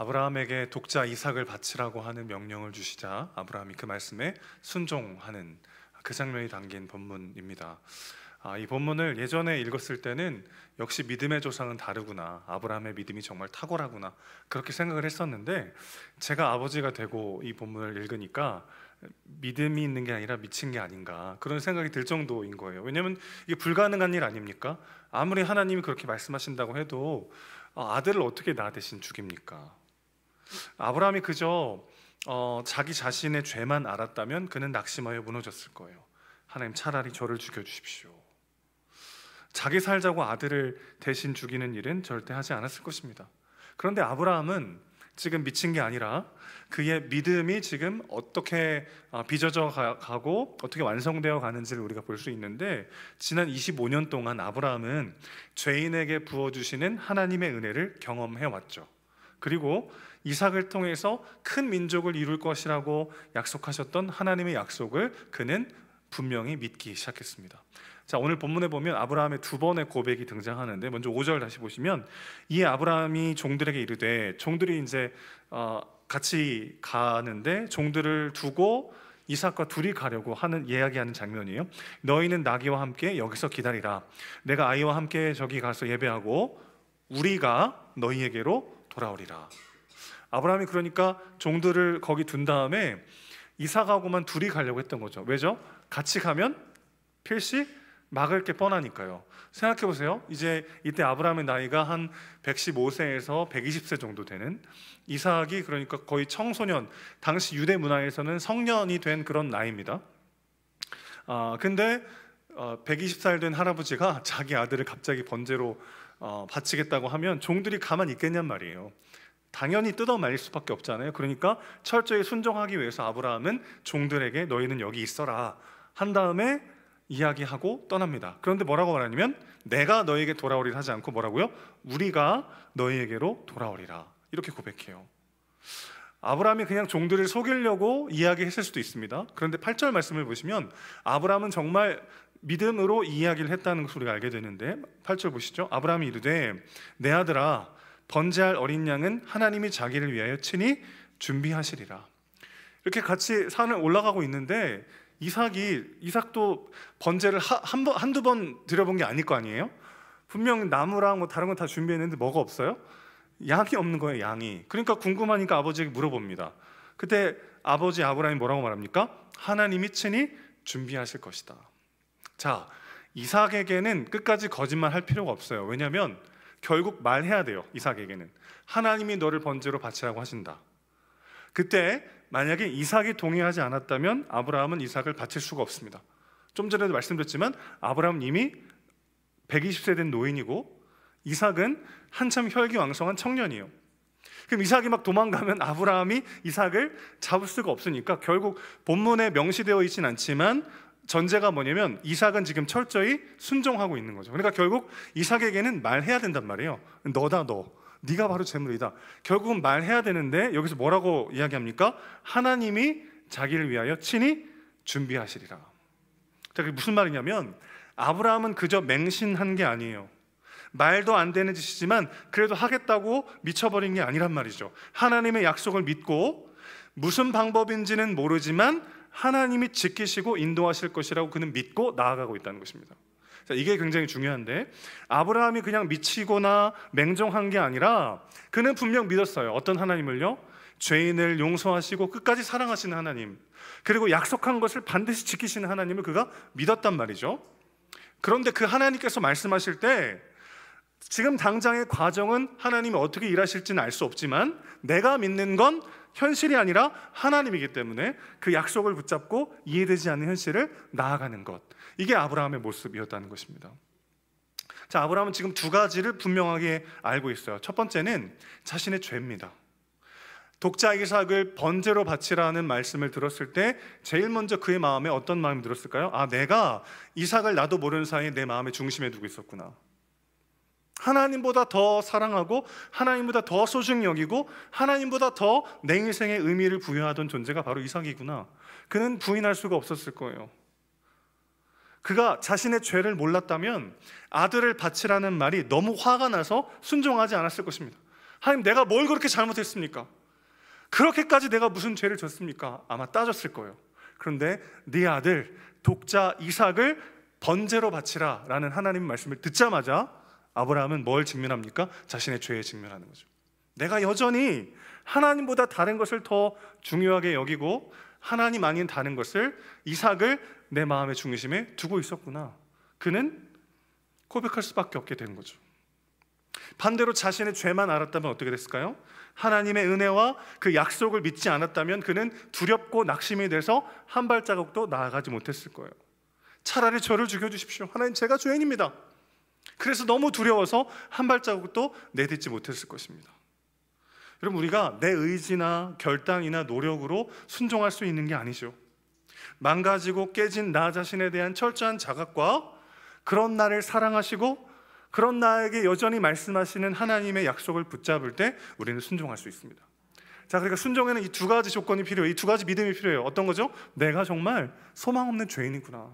아브라함에게 독자 이삭을 바치라고 하는 명령을 주시자 아브라함이 그 말씀에 순종하는 그 장면이 담긴 본문입니다. 이 본문을 예전에 읽었을 때는 역시 믿음의 조상은 다르구나, 아브라함의 믿음이 정말 탁월하구나, 그렇게 생각을 했었는데, 제가 아버지가 되고 이 본문을 읽으니까 믿음이 있는 게 아니라 미친 게 아닌가, 그런 생각이 들 정도인 거예요. 왜냐하면 이게 불가능한 일 아닙니까? 아무리 하나님이 그렇게 말씀하신다고 해도 아들을 어떻게 나 대신 죽입니까? 아브라함이 그저 자기 자신의 죄만 알았다면 그는 낙심하여 무너졌을 거예요. 하나님, 차라리 저를 죽여주십시오. 자기 살자고 아들을 대신 죽이는 일은 절대 하지 않았을 것입니다. 그런데 아브라함은 지금 미친 게 아니라 그의 믿음이 지금 어떻게 빚어져 가고 어떻게 완성되어 가는지를 우리가 볼 수 있는데, 지난 25년 동안 아브라함은 죄인에게 부어주시는 하나님의 은혜를 경험해 왔죠. 그리고 이삭을 통해서 큰 민족을 이룰 것이라고 약속하셨던 하나님의 약속을 그는 분명히 믿기 시작했습니다. 자, 오늘 본문에 보면 아브라함의 두 번의 고백이 등장하는데, 먼저 5절 다시 보시면, 이에 아브라함이 종들에게 이르되, 종들이 이제 같이 가는데 종들을 두고 이삭과 둘이 가려고 하는 이야기하는 장면이에요. 너희는 나귀와 함께 여기서 기다리라. 내가 아이와 함께 저기 가서 예배하고 우리가 너희에게로 돌아오리라. 아브라함이 그러니까 종들을 거기 둔 다음에 이삭하고만 둘이 가려고 했던 거죠. 왜죠? 같이 가면 필시 막을 게 뻔하니까요. 생각해 보세요. 이제 이때 아브라함의 나이가 한 115세에서 120세 정도 되는, 이삭이 그러니까 거의 청소년, 당시 유대 문화에서는 성년이 된 그런 나이입니다. 근데 120살 된 할아버지가 자기 아들을 갑자기 번제로 바치겠다고 하면 종들이 가만히 있겠냔 말이에요. 당연히 뜯어 말릴 수밖에 없잖아요. 그러니까 철저히 순종하기 위해서 아브라함은 종들에게 너희는 여기 있어라 한 다음에 이야기하고 떠납니다. 그런데 뭐라고 말하냐면, 내가 너에게 돌아오리라 하지 않고 뭐라고요? 우리가 너희에게로 돌아오리라, 이렇게 고백해요. 아브라함이 그냥 종들을 속이려고 이야기했을 수도 있습니다. 그런데 8절 말씀을 보시면 아브라함은 정말 믿음으로 이야기를 했다는 것을 우리가 알게 되는데, 8절 보시죠. 아브라함이 이르되, 내 아들아, 번제할 어린 양은 하나님이 자기를 위하여 친히 준비하시리라. 이렇게 같이 산을 올라가고 있는데 이삭도 번제를 한두 번 드려본 게 아닐 거 아니에요? 분명 나무랑 뭐 다른 건 다 준비했는데 뭐가 없어요? 양이 없는 거예요, 양이. 그러니까 궁금하니까 아버지에게 물어봅니다. 그때 아버지 아브라함이 뭐라고 말합니까? 하나님이 친히 준비하실 것이다. 자, 이삭에게는 끝까지 거짓말 할 필요가 없어요. 왜냐하면 결국 말해야 돼요. 이삭에게는 하나님이 너를 번제로 바치라고 하신다. 그때 만약에 이삭이 동의하지 않았다면 아브라함은 이삭을 바칠 수가 없습니다. 좀 전에도 말씀드렸지만 아브라함은 이미 120세 된 노인이고 이삭은 한참 혈기왕성한 청년이에요. 그럼 이삭이 막 도망가면 아브라함이 이삭을 잡을 수가 없으니까 결국 본문에 명시되어 있진 않지만 전제가 뭐냐면 이삭은 지금 철저히 순종하고 있는 거죠. 그러니까 결국 이삭에게는 말해야 된단 말이에요. 너다, 네가 바로 재물이다. 결국은 말해야 되는데 여기서 뭐라고 이야기합니까? 하나님이 자기를 위하여 친히 준비하시리라. 자, 그게 무슨 말이냐면 아브라함은 그저 맹신한 게 아니에요. 말도 안 되는 짓이지만 그래도 하겠다고 미쳐버린 게 아니란 말이죠. 하나님의 약속을 믿고 무슨 방법인지는 모르지만 하나님이 지키시고 인도하실 것이라고 그는 믿고 나아가고 있다는 것입니다. 자, 이게 굉장히 중요한데, 아브라함이 그냥 미치거나 맹종한 게 아니라 그는 분명 믿었어요. 어떤 하나님을요? 죄인을 용서하시고 끝까지 사랑하시는 하나님, 그리고 약속한 것을 반드시 지키시는 하나님을 그가 믿었단 말이죠. 그런데 그 하나님께서 말씀하실 때 지금 당장의 과정은 하나님이 어떻게 일하실지는 알 수 없지만 내가 믿는 건 현실이 아니라 하나님이기 때문에 그 약속을 붙잡고 이해되지 않는 현실을 나아가는 것, 이게 아브라함의 모습이었다는 것입니다. 자, 아브라함은 지금 두 가지를 분명하게 알고 있어요. 첫 번째는 자신의 죄입니다. 독자 이삭을 번제로 바치라는 말씀을 들었을 때 제일 먼저 그의 마음에 어떤 마음이 들었을까요? 내가 이삭을 나도 모르는 사이에 내 마음의 중심에 두고 있었구나. 하나님보다 더 사랑하고 하나님보다 더 소중히 여기고 하나님보다 더 내 인생에 의미를 부여하던 존재가 바로 이삭이구나. 그는 부인할 수가 없었을 거예요. 그가 자신의 죄를 몰랐다면 아들을 바치라는 말이 너무 화가 나서 순종하지 않았을 것입니다. 하나님, 내가 뭘 그렇게 잘못했습니까? 그렇게까지 내가 무슨 죄를 졌습니까? 아마 따졌을 거예요. 그런데 네 아들 독자 이삭을 번제로 바치라 라는 하나님의 말씀을 듣자마자 아브라함은 뭘 직면합니까? 자신의 죄에 직면하는 거죠. 내가 여전히 하나님보다 다른 것을 더 중요하게 여기고 하나님 아닌 다른 것을, 이삭을 내 마음의 중심에 두고 있었구나. 그는 고백할 수밖에 없게 된 거죠. 반대로 자신의 죄만 알았다면 어떻게 됐을까요? 하나님의 은혜와 그 약속을 믿지 않았다면 그는 두렵고 낙심이 돼서 한 발자국도 나아가지 못했을 거예요. 차라리 저를 죽여주십시오. 하나님, 제가 죄인입니다. 그래서 너무 두려워서 한 발자국도 내딛지 못했을 것입니다. 여러분, 우리가 내 의지나 결단이나 노력으로 순종할 수 있는 게 아니죠. 망가지고 깨진 나 자신에 대한 철저한 자각과 그런 나를 사랑하시고 그런 나에게 여전히 말씀하시는 하나님의 약속을 붙잡을 때 우리는 순종할 수 있습니다. 자, 그러니까 순종에는 이 두 가지 조건이 필요해요. 이 두 가지 믿음이 필요해요. 어떤 거죠? 내가 정말 소망 없는 죄인이구나.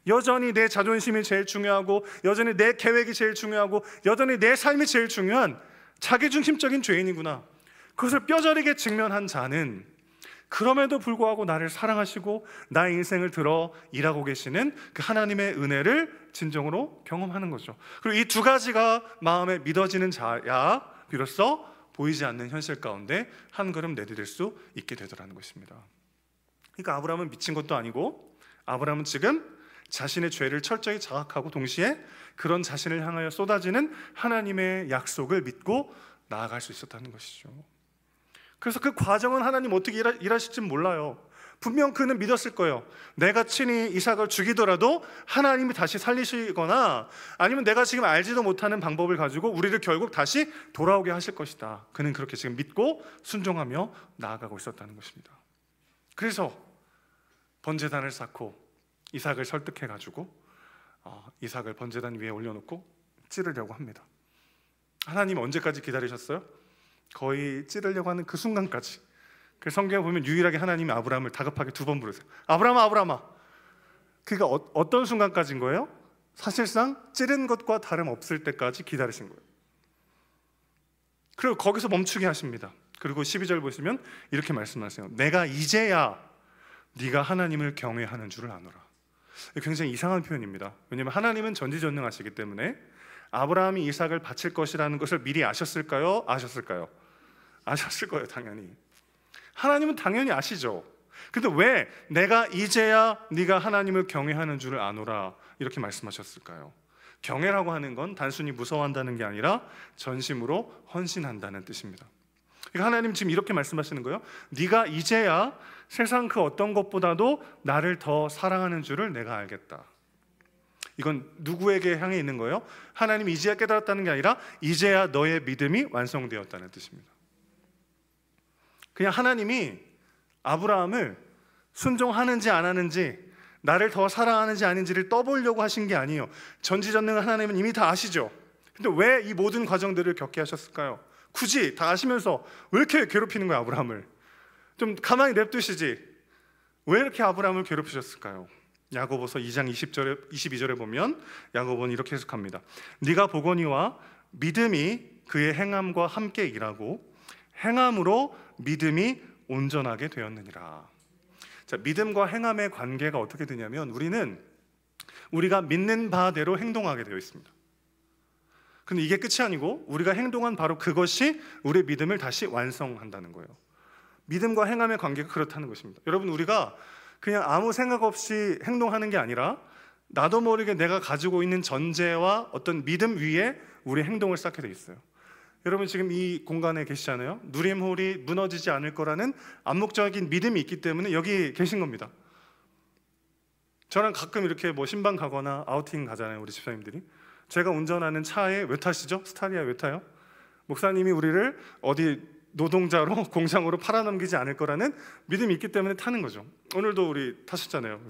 여전히 내 자존심이 제일 중요하고, 여전히 내 계획이 제일 중요하고, 여전히 내 삶이 제일 중요한 자기중심적인 죄인이구나. 그것을 뼈저리게 직면한 자는 그럼에도 불구하고 나를 사랑하시고 나의 인생을 들어 일하고 계시는 그 하나님의 은혜를 진정으로 경험하는 거죠. 그리고 이 두 가지가 마음에 믿어지는 자야 비로소 보이지 않는 현실 가운데 한 걸음 내디딜 수 있게 되더라는 것입니다. 그러니까 아브라함은 미친 것도 아니고, 아브라함은 지금 자신의 죄를 철저히 자각하고 동시에 그런 자신을 향하여 쏟아지는 하나님의 약속을 믿고 나아갈 수 있었다는 것이죠. 그래서 그 과정은 하나님 어떻게 일하실지는 몰라요. 분명 그는 믿었을 거예요. 내가 친히 이삭을 죽이더라도 하나님이 다시 살리시거나 아니면 내가 지금 알지도 못하는 방법을 가지고 우리를 결국 다시 돌아오게 하실 것이다. 그는 그렇게 지금 믿고 순종하며 나아가고 있었다는 것입니다. 그래서 번제단을 쌓고 이삭을 설득해가지고 이삭을 번제단 위에 올려놓고 찌르려고 합니다. 하나님 언제까지 기다리셨어요? 거의 찌르려고 하는 그 순간까지. 그 성경에 보면 유일하게 하나님이 아브라함을 다급하게 두 번 부르세요. 아브라함아, 아브라함아. 그가 어떤 순간까지인 거예요? 사실상 찌른 것과 다름없을 때까지 기다리신 거예요. 그리고 거기서 멈추게 하십니다. 그리고 12절 보시면 이렇게 말씀하세요. 내가 이제야 네가 하나님을 경외하는 줄을 아노라. 굉장히 이상한 표현입니다. 왜냐하면 하나님은 전지전능하시기 때문에 아브라함이 이삭을 바칠 것이라는 것을 미리 아셨을까요? 아셨을까요? 아셨을 거예요, 당연히. 하나님은 당연히 아시죠. 근데 왜 내가 이제야 네가 하나님을 경외하는 줄을 아노라 이렇게 말씀하셨을까요? 경외라고 하는 건 단순히 무서워한다는 게 아니라 전심으로 헌신한다는 뜻입니다. 그러니까 하나님 지금 이렇게 말씀하시는 거예요. 네가 이제야 세상 그 어떤 것보다도 나를 더 사랑하는 줄을 내가 알겠다. 이건 누구에게 향해 있는 거예요? 하나님이 이제야 깨달았다는 게 아니라 이제야 너의 믿음이 완성되었다는 뜻입니다. 그냥 하나님이 아브라함을 순종하는지 안 하는지, 나를 더 사랑하는지 아닌지를 떠보려고 하신 게 아니에요. 전지전능한 하나님은 이미 다 아시죠. 근데 왜 이 모든 과정들을 겪게 하셨을까요? 굳이 다 아시면서 왜 이렇게 괴롭히는 거예요, 아브라함을? 좀 가만히 냅두시지. 왜 이렇게 아브라함을 괴롭히셨을까요? 야고보서 2장 22절에 보면 야고보는 이렇게 해석합니다. 네가 보거니와 믿음이 그의 행함과 함께 일하고 행함으로 믿음이 온전하게 되었느니라. 자, 믿음과 행함의 관계가 어떻게 되냐면 우리가 믿는 바대로 행동하게 되어 있습니다. 근데 이게 끝이 아니고 우리가 행동한 바로 그것이 우리의 믿음을 다시 완성한다는 거예요. 믿음과 행함의 관계가 그렇다는 것입니다. 여러분, 우리가 그냥 아무 생각 없이 행동하는 게 아니라 나도 모르게 내가 가지고 있는 전제와 어떤 믿음 위에 우리 행동을 쌓게 돼 있어요. 여러분, 지금 이 공간에 계시잖아요. 누림홀이 무너지지 않을 거라는 암묵적인 믿음이 있기 때문에 여기 계신 겁니다. 저랑 가끔 이렇게 뭐 신방 가거나 아우팅 가잖아요, 우리 집사님들이. 제가 운전하는 차에 왜 타시죠? 스타리아 왜 타요? 목사님이 우리를 어디 노동자로 공장으로 팔아넘기지 않을 거라는 믿음이 있기 때문에 타는 거죠. 오늘도 우리 타셨잖아요.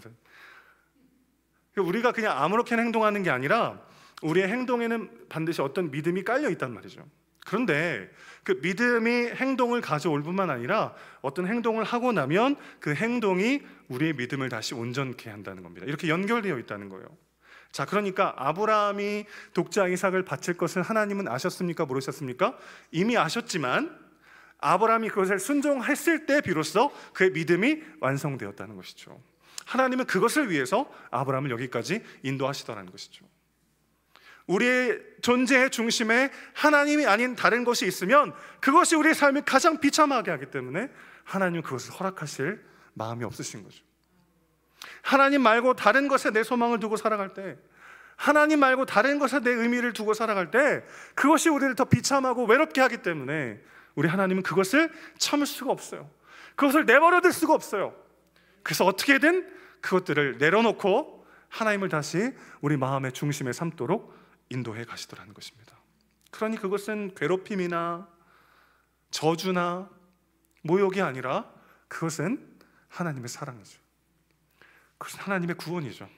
우리가 그냥 아무렇게나 행동하는 게 아니라 우리의 행동에는 반드시 어떤 믿음이 깔려 있단 말이죠. 그런데 그 믿음이 행동을 가져올 뿐만 아니라 어떤 행동을 하고 나면 그 행동이 우리의 믿음을 다시 온전케 한다는 겁니다. 이렇게 연결되어 있다는 거예요. 자, 그러니까 아브라함이 독자 이삭을 바칠 것을 하나님은 아셨습니까? 모르셨습니까? 이미 아셨지만 아브라함이 그것을 순종했을 때 비로소 그의 믿음이 완성되었다는 것이죠. 하나님은 그것을 위해서 아브라함을 여기까지 인도하시더라는 것이죠. 우리의 존재의 중심에 하나님이 아닌 다른 것이 있으면 그것이 우리의 삶을 가장 비참하게 하기 때문에 하나님은 그것을 허락하실 마음이 없으신 거죠. 하나님 말고 다른 것에 내 소망을 두고 살아갈 때, 하나님 말고 다른 것에 내 의미를 두고 살아갈 때 그것이 우리를 더 비참하고 외롭게 하기 때문에 우리 하나님은 그것을 참을 수가 없어요. 그것을 내버려둘 수가 없어요. 그래서 어떻게든 그것들을 내려놓고 하나님을 다시 우리 마음의 중심에 삼도록 인도해 가시더라는 것입니다. 그러니 그것은 괴롭힘이나 저주나 모욕이 아니라 그것은 하나님의 사랑이죠. 그것은 하나님의 구원이죠.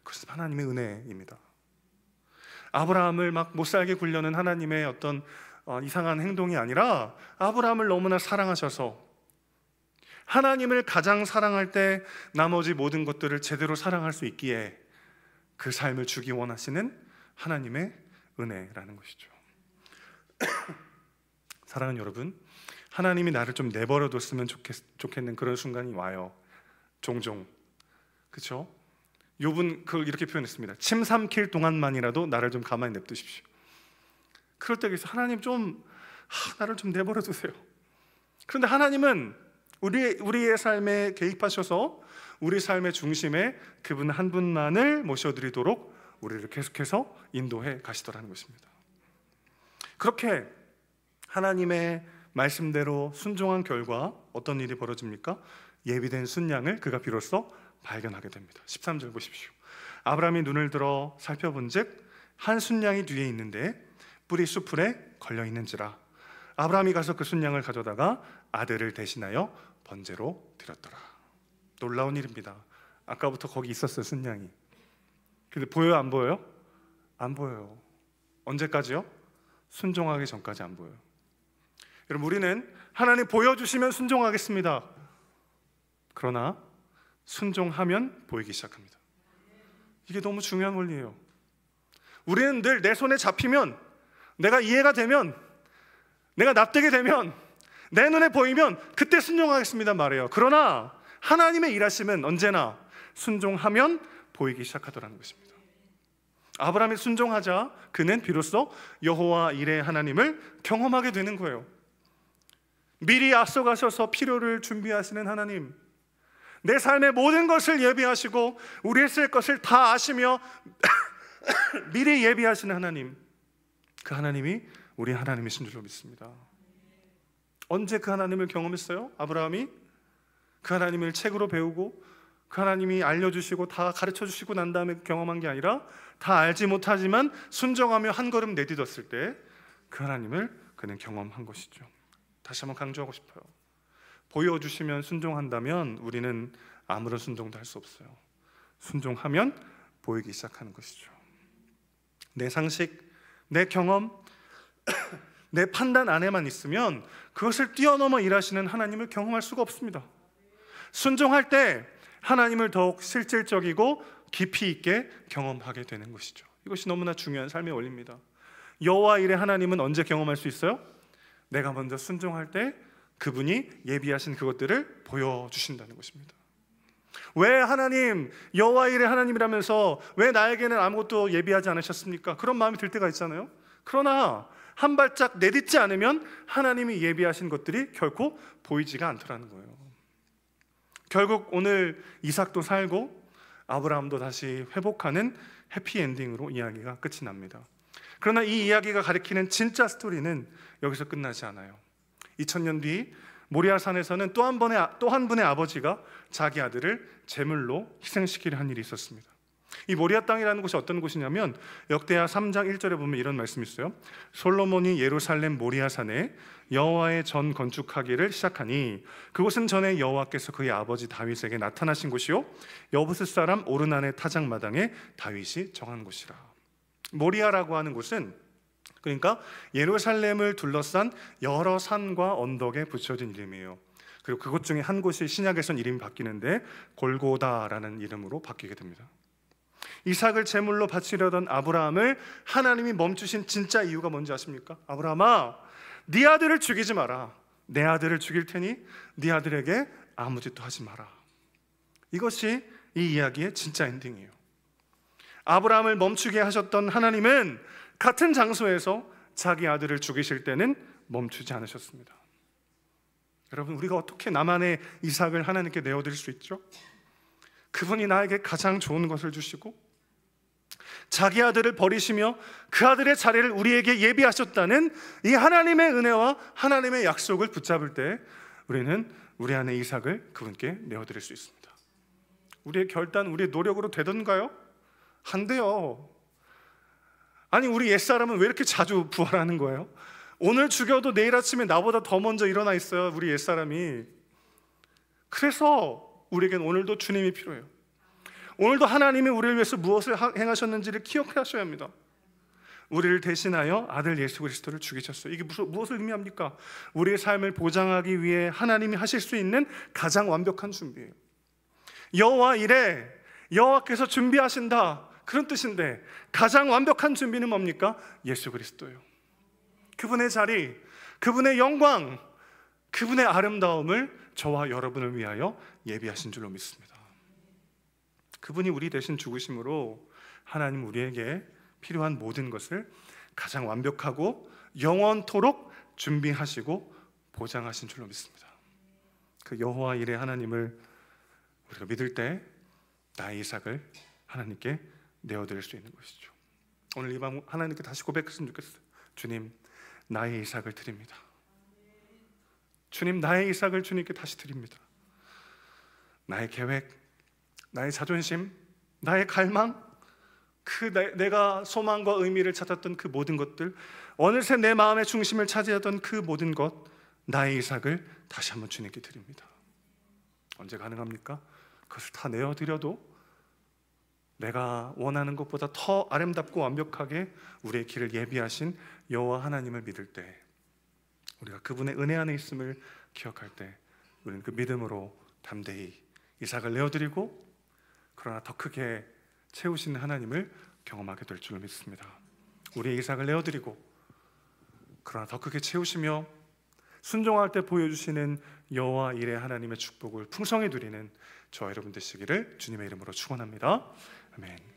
그것은 하나님의 은혜입니다. 아브라함을 막 못살게 굴려는 하나님의 어떤 이상한 행동이 아니라 아브라함을 너무나 사랑하셔서 하나님을 가장 사랑할 때 나머지 모든 것들을 제대로 사랑할 수 있기에 그 삶을 주기 원하시는 하나님의 은혜라는 것이죠. 사랑하는 여러분, 하나님이 나를 좀 내버려뒀으면 좋겠는 그런 순간이 와요. 종종. 그렇죠? 욥은 그걸 이렇게 표현했습니다. 침 삼킬 동안만이라도 나를 좀 가만히 냅두십시오. 그럴 때 그래서 하나님 좀 나를 좀 내버려 두세요. 그런데 하나님은 우리의 삶에 개입하셔서 우리 삶의 중심에 그분 한 분만을 모셔드리도록 우리를 계속해서 인도해 가시더라는 것입니다. 그렇게 하나님의 말씀대로 순종한 결과 어떤 일이 벌어집니까? 예비된 순양을 그가 비로소 발견하게 됩니다. 13절 보십시오. 아브라함이 눈을 들어 살펴본즉 한 순양이 뒤에 있는데 뿔이 수풀에 걸려 있는지라. 아브라함이 가서 그 순양을 가져다가 아들을 대신하여 번제로 드렸더라. 놀라운 일입니다. 아까부터 거기 있었어요, 순양이. 근데 보여요, 안 보여요? 안 보여요. 언제까지요? 순종하기 전까지 안 보여요. 여러분, 우리는 하나님 보여주시면 순종하겠습니다. 그러나 순종하면 보이기 시작합니다. 이게 너무 중요한 원리예요. 우리는 늘 내 손에 잡히면, 내가 이해가 되면, 내가 납득이 되면, 내 눈에 보이면 그때 순종하겠습니다 말해요. 그러나 하나님의 일하심은 언제나 순종하면 보이기 시작하더라는 것입니다. 아브라함이 순종하자 그는 비로소 여호와 이레 하나님을 경험하게 되는 거예요. 미리 앞서가셔서 필요를 준비하시는 하나님, 내 삶의 모든 것을 예비하시고 우리의 쓸 것을 다 아시며 미리 예비하시는 하나님, 그 하나님이 우리 하나님이신 줄로 믿습니다. 언제 그 하나님을 경험했어요? 아브라함이 그 하나님을 책으로 배우고 그 하나님이 알려주시고 다 가르쳐주시고 난 다음에 경험한 게 아니라 다 알지 못하지만 순종하며 한 걸음 내딛었을 때 그 하나님을 그는 경험한 것이죠. 다시 한번 강조하고 싶어요. 보여주시면 순종한다면 우리는 아무런 순종도 할 수 없어요. 순종하면 보이기 시작하는 것이죠. 내 상식, 내 경험, 내 판단 안에만 있으면 그것을 뛰어넘어 일하시는 하나님을 경험할 수가 없습니다. 순종할 때 하나님을 더욱 실질적이고 깊이 있게 경험하게 되는 것이죠. 이것이 너무나 중요한 삶의 원리입니다. 여호와 이레 하나님은 언제 경험할 수 있어요? 내가 먼저 순종할 때 그분이 예비하신 그것들을 보여주신다는 것입니다. 왜 하나님, 여호와 이레 하나님이라면서 왜 나에게는 아무것도 예비하지 않으셨습니까? 그런 마음이 들 때가 있잖아요. 그러나 한 발짝 내딛지 않으면 하나님이 예비하신 것들이 결코 보이지가 않더라는 거예요. 결국 오늘 이삭도 살고 아브라함도 다시 회복하는 해피엔딩으로 이야기가 끝이 납니다. 그러나 이 이야기가 가리키는 진짜 스토리는 여기서 끝나지 않아요. 2000년 뒤 모리아산에서는 또 한 분의 아버지가 자기 아들을 제물로 희생시키려 한 일이 있었습니다. 이 모리아 땅이라는 곳이 어떤 곳이냐면 역대하 3장 1절에 보면 이런 말씀이 있어요. 솔로몬이 예루살렘 모리아산에 여호와의 전 건축하기를 시작하니 그곳은 전에 여호와께서 그의 아버지 다윗에게 나타나신 곳이요 여부스 사람 오르난의 타작마당에 다윗이 정한 곳이라. 모리아라고 하는 곳은 그러니까 예루살렘을 둘러싼 여러 산과 언덕에 붙여진 이름이에요. 그리고 그곳 중에 한 곳이 신약에선 이름이 바뀌는데 골고다라는 이름으로 바뀌게 됩니다. 이삭을 제물로 바치려던 아브라함을 하나님이 멈추신 진짜 이유가 뭔지 아십니까? 아브라함아, 네 아들을 죽이지 마라. 내 아들을 죽일 테니 네 아들에게 아무 짓도 하지 마라. 이것이 이 이야기의 진짜 엔딩이에요. 아브라함을 멈추게 하셨던 하나님은 같은 장소에서 자기 아들을 죽이실 때는 멈추지 않으셨습니다. 여러분, 우리가 어떻게 나만의 이삭을 하나님께 내어드릴 수 있죠? 그분이 나에게 가장 좋은 것을 주시고 자기 아들을 버리시며 그 아들의 자리를 우리에게 예비하셨다는 이 하나님의 은혜와 하나님의 약속을 붙잡을 때 우리는 우리 안에 이삭을 그분께 내어드릴 수 있습니다. 우리의 결단, 우리의 노력으로 되던가요? 안 돼요. 아니, 우리 옛사람은 왜 이렇게 자주 부활하는 거예요? 오늘 죽여도 내일 아침에 나보다 더 먼저 일어나 있어요, 우리 옛사람이. 그래서 우리에겐 오늘도 주님이 필요해요. 오늘도 하나님이 우리를 위해서 무엇을 행하셨는지를 기억하셔야 합니다. 우리를 대신하여 아들 예수 그리스도를 죽이셨어요. 이게 무엇을 의미합니까? 우리의 삶을 보장하기 위해 하나님이 하실 수 있는 가장 완벽한 준비예요. 여호와 이래, 여호와께서 준비하신다, 그런 뜻인데 가장 완벽한 준비는 뭡니까? 예수 그리스도예요. 그분의 자리, 그분의 영광, 그분의 아름다움을 저와 여러분을 위하여 예비하신 줄로 믿습니다. 그분이 우리 대신 죽으심으로 하나님 우리에게 필요한 모든 것을 가장 완벽하고 영원토록 준비하시고 보장하신 줄로 믿습니다. 그 여호와 일의 하나님을 우리가 믿을 때 나의 이삭을 하나님께 내어드릴 수 있는 것이죠. 오늘 이 밤 하나님께 다시 고백했으면 좋겠어요. 주님, 나의 이삭을 드립니다. 주님, 나의 이삭을 주님께 다시 드립니다. 나의 계획, 나의 자존심, 나의 갈망, 내가 소망과 의미를 찾았던 그 모든 것들, 어느새 내 마음의 중심을 차지하던 그 모든 것, 나의 이삭을 다시 한번 주님께 드립니다. 언제 가능합니까? 그것을 다 내어드려도 내가 원하는 것보다 더 아름답고 완벽하게 우리의 길을 예비하신 여호와 하나님을 믿을 때, 우리가 그분의 은혜 안에 있음을 기억할 때 우리는 그 믿음으로 담대히 이삭을 내어드리고, 그러나 더 크게 채우시는 하나님을 경험하게 될 줄 믿습니다. 우리의 이삭을 내어드리고 그러나 더 크게 채우시며 순종할 때 보여주시는 여호와 일의 하나님의 축복을 풍성히 누리는 저와 여러분 되시기를 주님의 이름으로 축원합니다. 아멘.